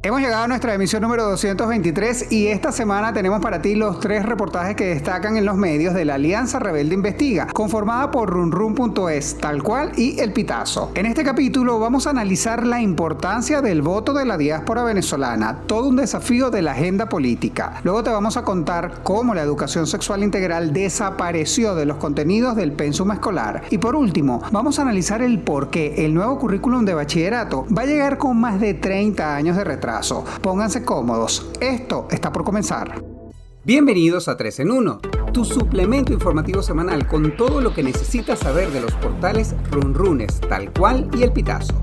Hemos llegado a nuestra emisión número 223 y esta semana tenemos para ti los 3 reportajes que destacan en los medios de la Alianza Rebelde Investiga, conformada por runrun.es, Tal Cual y El Pitazo. En este capítulo vamos a analizar la importancia del voto de la diáspora venezolana, todo un desafío de la agenda política. Luego te vamos a contar cómo la educación sexual integral desapareció de los contenidos del pensum escolar. Y por último, vamos a analizar el por qué el nuevo currículum de bachillerato va a llegar con más de 30 años de retraso. Pónganse cómodos, esto está por comenzar. Bienvenidos a 3 en 1, tu suplemento informativo semanal con todo lo que necesitas saber de los portales Runrunes, Tal Cual y El Pitazo.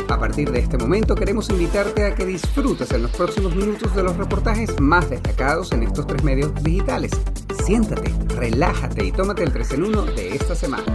A partir de este momento queremos invitarte a que disfrutes en los próximos minutos de los reportajes más destacados en estos 3 medios digitales. Siéntate, relájate y tómate el 3 en 1 de esta semana.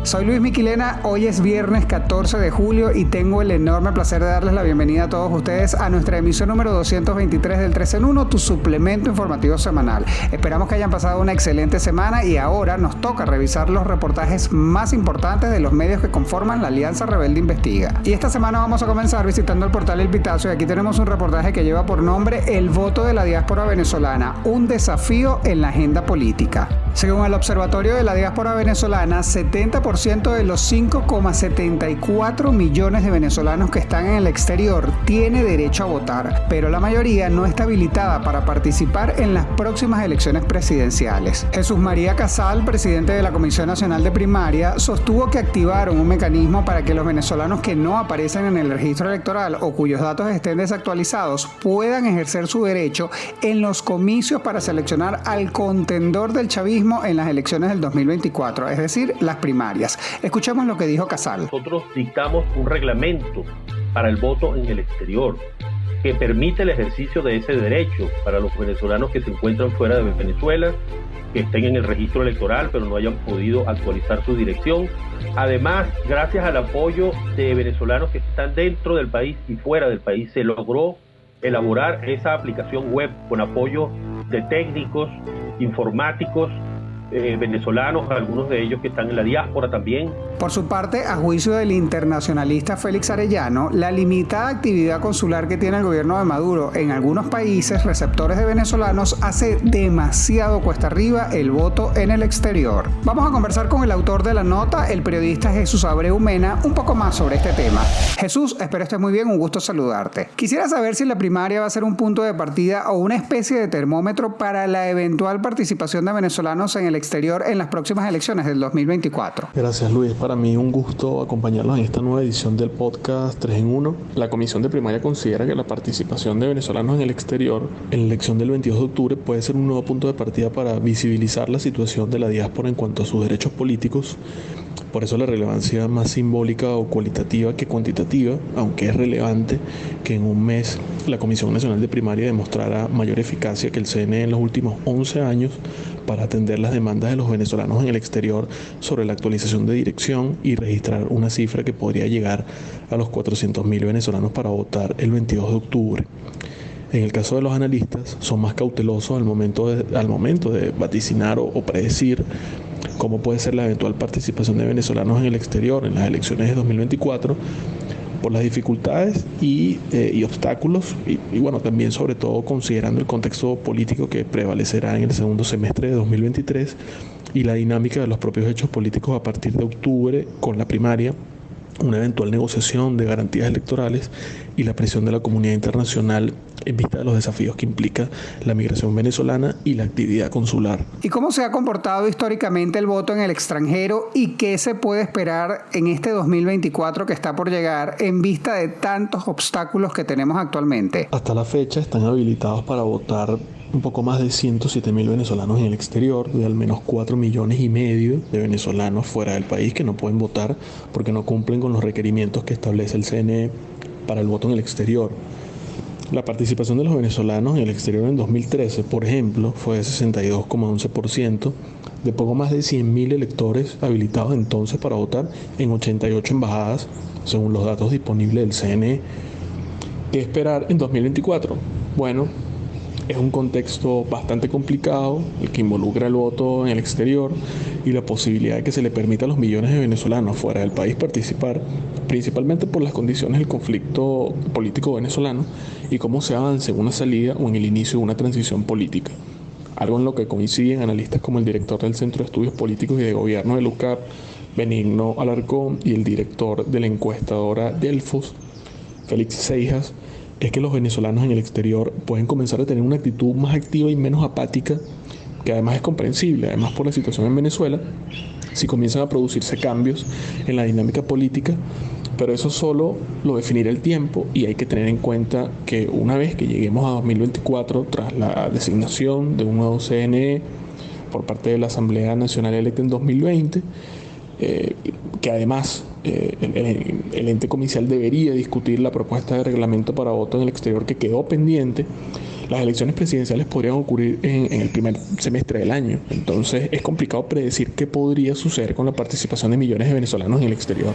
Soy Luis Miquilena, hoy es viernes 14 de julio y tengo el enorme placer de darles la bienvenida a todos ustedes a nuestra emisión número 223 del 3 en 1, tu suplemento informativo semanal. Esperamos que hayan pasado una excelente semana y ahora nos toca revisar los reportajes más importantes de los medios que conforman la Alianza Rebelde Investiga. Y esta semana vamos a comenzar visitando el portal El Pitazo y aquí tenemos un reportaje que lleva por nombre El voto de la diáspora venezolana, un desafío en la agenda política. Según el Observatorio de la Diáspora Venezolana, 70% de los 5,74 millones de venezolanos que están en el exterior tiene derecho a votar, pero la mayoría no está habilitada para participar en las próximas elecciones presidenciales. Jesús María Casal, presidente de la Comisión Nacional de Primaria, sostuvo que activaron un mecanismo para que los venezolanos que no aparecen en el registro electoral o cuyos datos estén desactualizados puedan ejercer su derecho en los comicios para seleccionar al contendor del chavismo en las elecciones del 2024, es decir, las primarias. Escuchemos lo que dijo Casal. Nosotros dictamos un reglamento para el voto en el exterior que permite el ejercicio de ese derecho para los venezolanos que se encuentran fuera de Venezuela, que estén en el registro electoral pero no hayan podido actualizar su dirección. Además, gracias al apoyo de venezolanos que están dentro del país y fuera del país, se logró elaborar esa aplicación web con apoyo de técnicos informáticos venezolanos, algunos de ellos que están en la diáspora también. Por su parte, a juicio del internacionalista Félix Arellano, la limitada actividad consular que tiene el gobierno de Maduro en algunos países receptores de venezolanos hace demasiado cuesta arriba el voto en el exterior. Vamos a conversar con el autor de la nota, el periodista Jesús Abreu Mena, un poco más sobre este tema. Jesús, espero estés muy bien, un gusto saludarte. Quisiera saber si la primaria va a ser un punto de partida o una especie de termómetro para la eventual participación de venezolanos en el exterior en las próximas elecciones del 2024. Gracias, Luis. Para mí un gusto acompañarlos en esta nueva edición del podcast 3 en 1. La Comisión de Primaria considera que la participación de venezolanos en el exterior en la elección del 22 de octubre puede ser un nuevo punto de partida para visibilizar la situación de la diáspora en cuanto a sus derechos políticos. Por eso la relevancia más simbólica o cualitativa que cuantitativa, aunque es relevante que en un mes la Comisión Nacional de Primaria demostrara mayor eficacia que el CNE en los últimos 11 años para atender las demandas de los venezolanos en el exterior sobre la actualización de dirección y registrar una cifra que podría llegar a los 400.000 venezolanos para votar el 22 de octubre. En el caso de los analistas, son más cautelosos al momento de vaticinar o predecir cómo puede ser la eventual participación de venezolanos en el exterior en las elecciones de 2024 por las dificultades y obstáculos y bueno, también sobre todo considerando el contexto político que prevalecerá en el segundo semestre de 2023 y la dinámica de los propios hechos políticos a partir de octubre con la primaria, una eventual negociación de garantías electorales y la presión de la comunidad internacional en vista de los desafíos que implica la migración venezolana y la actividad consular. ¿Y cómo se ha comportado históricamente el voto en el extranjero y qué se puede esperar en este 2024 que está por llegar en vista de tantos obstáculos que tenemos actualmente? Hasta la fecha están habilitados para votar un poco más de 107.000 venezolanos en el exterior, de al menos 4,5 millones de venezolanos fuera del país que no pueden votar porque no cumplen con los requerimientos que establece el CNE para el voto en el exterior. La participación de los venezolanos en el exterior en 2013, por ejemplo, fue de 62,11%, de poco más de 100.000 electores habilitados entonces para votar en 88 embajadas, según los datos disponibles del CNE. ¿Qué esperar en 2024? Bueno, Es un contexto bastante complicado, el que involucra el voto en el exterior y la posibilidad de que se le permita a los millones de venezolanos fuera del país participar, principalmente por las condiciones del conflicto político venezolano y cómo se avanza en una salida o en el inicio de una transición política. Algo en lo que coinciden analistas como el director del Centro de Estudios Políticos y de Gobierno del UCAP, Benigno Alarcón, y el director de la encuestadora Delfos, Félix Seijas, es que los venezolanos en el exterior pueden comenzar a tener una actitud más activa y menos apática, que además es comprensible, además por la situación en Venezuela, si comienzan a producirse cambios en la dinámica política, pero eso solo lo definirá el tiempo y hay que tener en cuenta que una vez que lleguemos a 2024, tras la designación de un nuevo CNE por parte de la Asamblea Nacional electa en 2020, que además el ente comicial debería discutir la propuesta de reglamento para voto en el exterior que quedó pendiente, las elecciones presidenciales podrían ocurrir en el primer semestre del año. Entonces es complicado predecir qué podría suceder con la participación de millones de venezolanos en el exterior.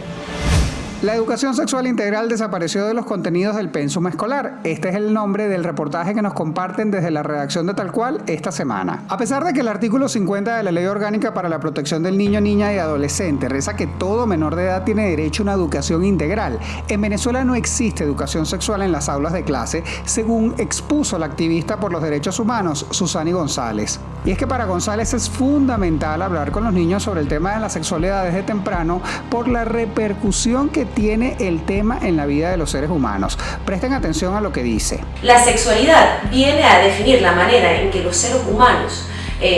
La educación sexual integral desapareció de los contenidos del pensum escolar. Este es el nombre del reportaje que nos comparten desde la redacción de Tal Cual esta semana. A pesar de que el artículo 50 de la Ley Orgánica para la Protección del Niño, Niña y Adolescente reza que todo menor de edad tiene derecho a una educación integral, en Venezuela no existe educación sexual en las aulas de clase, según expuso la activista por los derechos humanos, Susani González. Y es que para González es fundamental hablar con los niños sobre el tema de la sexualidad desde temprano por la repercusión que tiene el tema en la vida de los seres humanos. Presten atención a lo que dice. La sexualidad viene a definir la manera en que los seres humanos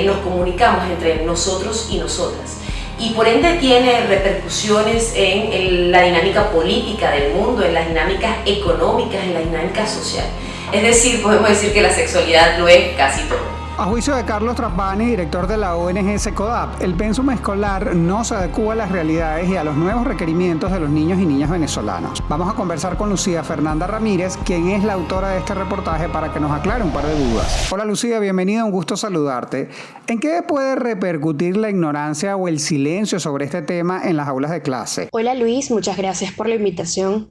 nos comunicamos entre nosotros y nosotras. Y por ende tiene repercusiones en la dinámica política del mundo, en las dinámicas económicas, en la dinámica social. Es decir, podemos decir que la sexualidad lo es casi todo. A juicio de Carlos Trapani, director de la ONG SECODAP, el pensum escolar no se adecua a las realidades y a los nuevos requerimientos de los niños y niñas venezolanos. Vamos a conversar con Lucía Fernanda Ramírez, quien es la autora de este reportaje, para que nos aclare un par de dudas. Hola Lucía, bienvenida, un gusto saludarte. ¿En qué puede repercutir la ignorancia o el silencio sobre este tema en las aulas de clase? Hola Luis, muchas gracias por la invitación.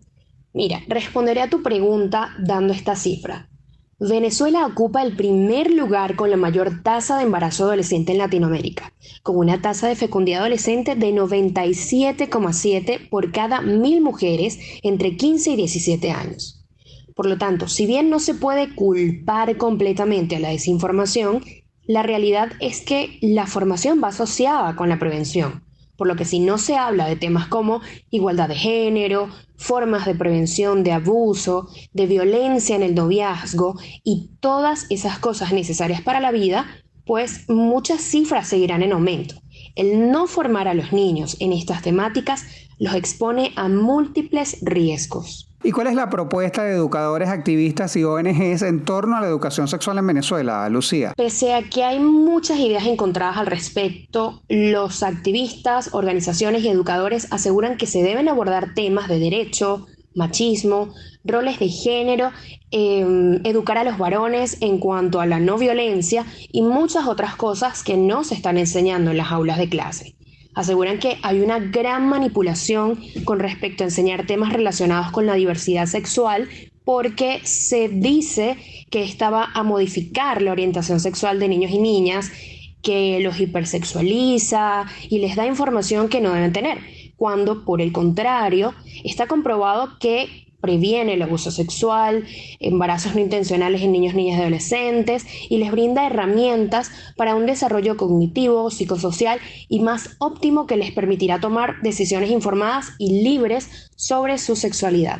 Mira, responderé a tu pregunta dando esta cifra. Venezuela ocupa el primer lugar con la mayor tasa de embarazo adolescente en Latinoamérica, con una tasa de fecundidad adolescente de 97,7 por cada 1.000 mujeres entre 15 y 17 años. Por lo tanto, si bien no se puede culpar completamente a la desinformación, la realidad es que la formación va asociada con la prevención. Por lo que si no se habla de temas como igualdad de género, formas de prevención de abuso, de violencia en el noviazgo y todas esas cosas necesarias para la vida, pues muchas cifras seguirán en aumento. El no formar a los niños en estas temáticas los expone a múltiples riesgos. ¿Y cuál es la propuesta de educadores, activistas y ONGs en torno a la educación sexual en Venezuela, Lucía? Pese a que hay muchas ideas encontradas al respecto, los activistas, organizaciones y educadores aseguran que se deben abordar temas de derecho, machismo, roles de género, educar a los varones en cuanto a la no violencia y muchas otras cosas que no se están enseñando en las aulas de clase. Aseguran que hay una gran manipulación con respecto a enseñar temas relacionados con la diversidad sexual porque se dice que esta va a modificar la orientación sexual de niños y niñas, que los hipersexualiza y les da información que no deben tener, cuando por el contrario está comprobado que previene el abuso sexual, embarazos no intencionales en niños, niñas y adolescentes y les brinda herramientas para un desarrollo cognitivo, psicosocial y más óptimo que les permitirá tomar decisiones informadas y libres sobre su sexualidad.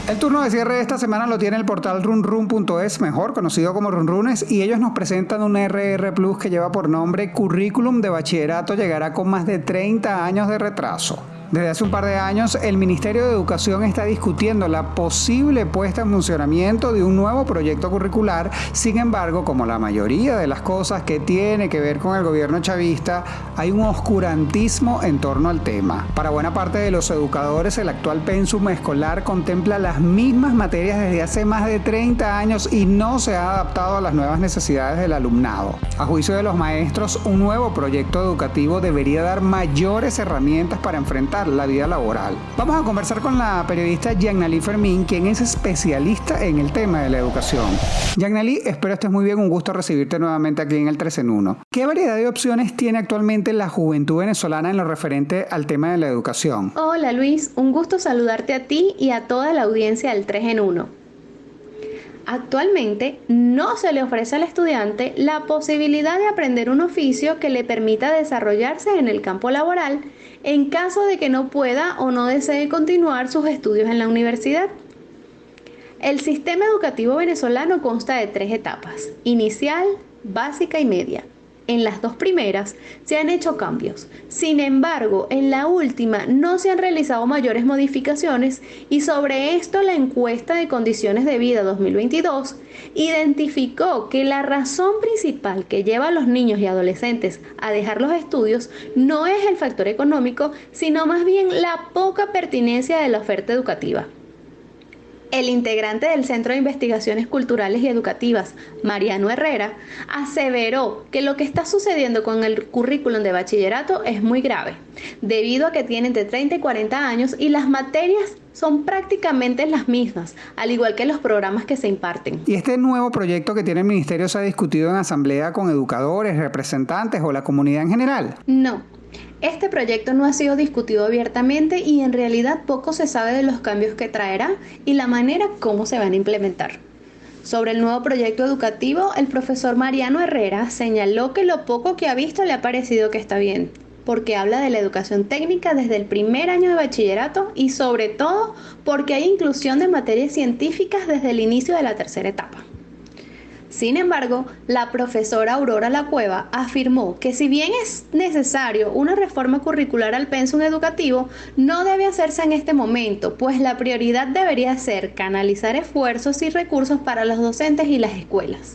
El turno de cierre de esta semana lo tiene el portal runrun.es, mejor conocido como Runrunes, y ellos nos presentan un RR Plus que lleva por nombre Currículum de Bachillerato, llegará con más de 30 años de retraso. Desde hace un par de años, el Ministerio de Educación está discutiendo la posible puesta en funcionamiento de un nuevo proyecto curricular. Sin embargo, como la mayoría de las cosas que tiene que ver con el gobierno chavista, hay un oscurantismo en torno al tema. Para buena parte de los educadores, el actual pensum escolar contempla las mismas materias desde hace más de 30 años y no se ha adaptado a las nuevas necesidades del alumnado. A juicio de los maestros, un nuevo proyecto educativo debería dar mayores herramientas para enfrentar afrontar la vida laboral. Vamos a conversar con la periodista Yannaly Fermín, quien es especialista en el tema de la educación. Yannaly, espero estés muy bien, un gusto recibirte nuevamente aquí en el 3 en 1. ¿Qué variedad de opciones tiene actualmente la juventud venezolana en lo referente al tema de la educación? Hola Luis, un gusto saludarte a ti y a toda la audiencia del 3 en 1. Actualmente no se le ofrece al estudiante la posibilidad de aprender un oficio que le permita desarrollarse en el campo laboral en caso de que no pueda o no desee continuar sus estudios en la universidad. El sistema educativo venezolano consta de 3 etapas: inicial, básica y media. En las 2 primeras se han hecho cambios. Sin embargo, en la última no se han realizado mayores modificaciones y sobre esto la encuesta de condiciones de vida 2022 identificó que la razón principal que lleva a los niños y adolescentes a dejar los estudios no es el factor económico, sino más bien la poca pertinencia de la oferta educativa. El integrante del Centro de Investigaciones Culturales y Educativas, Mariano Herrera, aseveró que lo que está sucediendo con el currículum de bachillerato es muy grave, debido a que tiene entre 30 y 40 años y las materias son prácticamente las mismas, al igual que los programas que se imparten. ¿Y este nuevo proyecto que tiene el ministerio se ha discutido en asamblea con educadores, representantes o la comunidad en general? No. Este proyecto no ha sido discutido abiertamente y en realidad poco se sabe de los cambios que traerá y la manera como se van a implementar. Sobre el nuevo proyecto educativo, el profesor Mariano Herrera señaló que lo poco que ha visto le ha parecido que está bien, porque habla de la educación técnica desde el primer año de bachillerato y sobre todo porque hay inclusión de materias científicas desde el inicio de la 3ª etapa. Sin embargo, la profesora Aurora La Cueva afirmó que si bien es necesario una reforma curricular al pensum educativo, no debe hacerse en este momento, pues la prioridad debería ser canalizar esfuerzos y recursos para los docentes y las escuelas.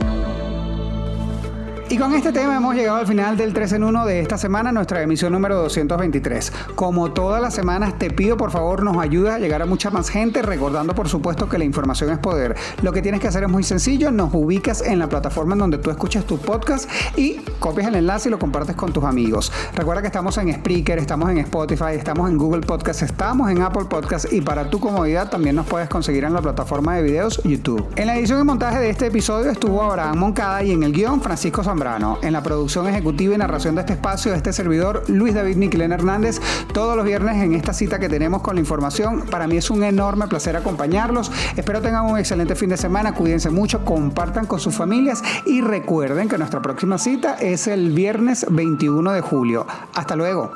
Y con este tema hemos llegado al final del 3 en 1 de esta semana, nuestra emisión número 223. Como todas las semanas, te pido por favor nos ayudes a llegar a mucha más gente, recordando por supuesto que la información es poder. Lo que tienes que hacer es muy sencillo, nos ubicas en la plataforma en donde tú escuchas tu podcast y copias el enlace y lo compartes con tus amigos. Recuerda que estamos en Spreaker, estamos en Spotify, estamos en Google Podcast, estamos en Apple Podcast y para tu comodidad también nos puedes conseguir en la plataforma de videos YouTube. En la edición y montaje de este episodio estuvo Abraham Moncada y en el guión Francisco Zambrano. En la producción ejecutiva y narración de este espacio, este servidor Luis David Niquilén Hernández, todos los viernes en esta cita que tenemos con la información. Para mí es un enorme placer acompañarlos. Espero tengan un excelente fin de semana, cuídense mucho, compartan con sus familias y recuerden que nuestra próxima cita es el viernes 21 de julio. Hasta luego.